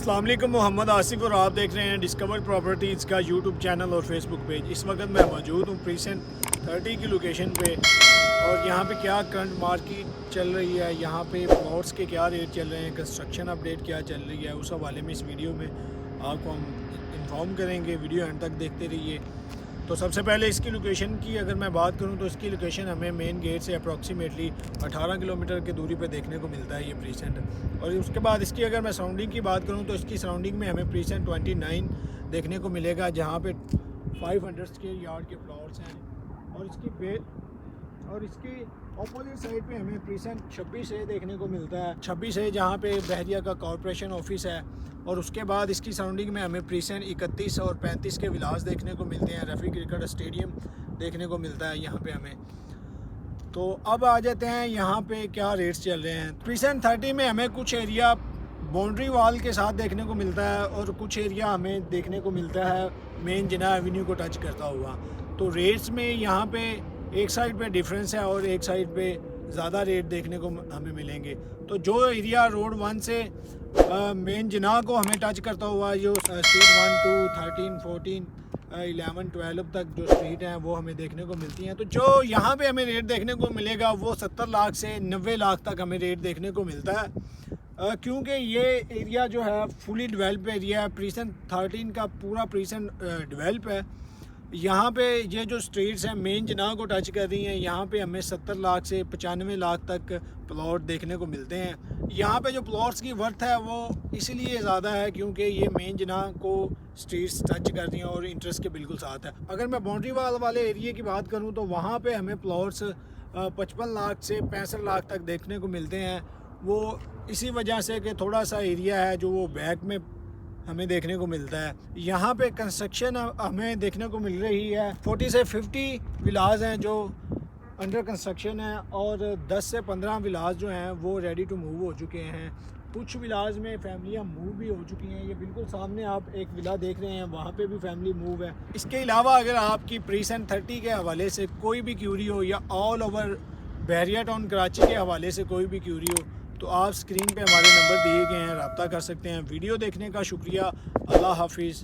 अस्सलाम वालेकुम, मोहम्मद आसिफ और आप देख रहे हैं डिस्कवर प्रॉपर्टीज़ का यूट्यूब चैनल और फेसबुक पेज। इस वक्त मैं मौजूद हूँ प्रीसेंट 30 की लोकेशन पे और यहाँ पे क्या करंट मार्केट चल रही है, यहाँ पे प्लॉट्स के क्या रेट चल रहे हैं, कंस्ट्रक्शन अपडेट क्या चल रही है, उस हवाले में इस वीडियो में आपको हम इन्फॉर्म करेंगे। वीडियो एंड तक देखते रहिए। तो सबसे पहले इसकी लोकेशन की अगर मैं बात करूं तो इसकी लोकेशन हमें मेन गेट से अप्रॉक्सीमेटली 18 किलोमीटर की दूरी पे देखने को मिलता है ये प्रीसेंट। और उसके बाद इसकी अगर मैं सराउंडिंग की बात करूं तो इसकी सराउंडिंग में हमें प्रीसेंट 29 देखने को मिलेगा, जहां पे 500 स्क्वायर यार्ड के प्लॉट्स हैं। और इसकी अपोजिट साइड पे हमें प्रीसेंट 26 ए देखने को मिलता है। 26 ए जहाँ पे बहरिया का कॉरपोरेशन ऑफिस है। और उसके बाद इसकी सराउंडिंग में हमें प्रीसेंट 31 और 35 के विलास देखने को मिलते हैं। रफ़ी क्रिकेट स्टेडियम देखने को मिलता है यहाँ पे हमें। तो अब आ जाते हैं यहाँ पे क्या रेट्स चल रहे हैं। प्रीसेंट 30 में हमें कुछ एरिया बाउंड्री वाल के साथ देखने को मिलता है और कुछ एरिया हमें देखने को मिलता है मेन जिना एवेन्यू को टच करता हुआ। तो रेट्स में यहाँ पे एक साइड पे डिफरेंस है और एक साइड पे ज़्यादा रेट देखने को हमें मिलेंगे। तो जो एरिया रोड 1 से मेन जिना को हमें टच करता हुआ, जो स्ट्रीट 1, 2, 13, 14, 11, 12 तक जो स्ट्रीट हैं वो हमें देखने को मिलती हैं। तो जो यहाँ पे हमें रेट देखने को मिलेगा वो 70 लाख से 90 लाख तक हमें रेट देखने को मिलता है, क्योंकि ये एरिया जो है फुली डेवलप एरिया है। प्रीसेंट 13 का पूरा प्रीसेंट डेवलप है। यहाँ पे ये जो स्ट्रीट्स हैं मेन जिना को टच कर रही हैं, यहाँ पे हमें 70 लाख से 95 लाख तक प्लॉट देखने को मिलते हैं। यहाँ पे जो प्लॉट्स की वर्थ है वो इसलिए ज़्यादा है क्योंकि ये मेन जिना को स्ट्रीट्स टच कर रही हैं और इंटरेस्ट के बिल्कुल साथ है। अगर मैं बाउंड्री वाल वाले एरिए की बात करूँ तो वहाँ पे हमें प्लॉट्स 55 लाख से 65 लाख तक देखने को मिलते हैं। वो इसी वजह से कि थोड़ा सा एरिया है जो वो बैक में हमें देखने को मिलता है। यहाँ पे कंस्ट्रक्शन हमें देखने को मिल रही है। 40 से 50 विलास हैं जो अंडर कंस्ट्रक्शन है और 10 से 15 विलास जो हैं वो रेडी टू मूव हो चुके हैं। कुछ विलास में फैमिलियाँ मूव भी हो चुकी हैं। ये बिल्कुल सामने आप एक विला देख रहे हैं, वहाँ पे भी फैमिली मूव है। इसके अलावा अगर आपकी प्रीसेंट 30 के हवाले से कोई भी क्यूरी हो या ऑल ओवर बहरिया टाउन कराची के हवाले से कोई भी क्यूरी हो तो आप स्क्रीन पे हमारे नंबर दिए गए हैं, रब्ता कर सकते हैं। वीडियो देखने का शुक्रिया। अल्लाह हाफिज़।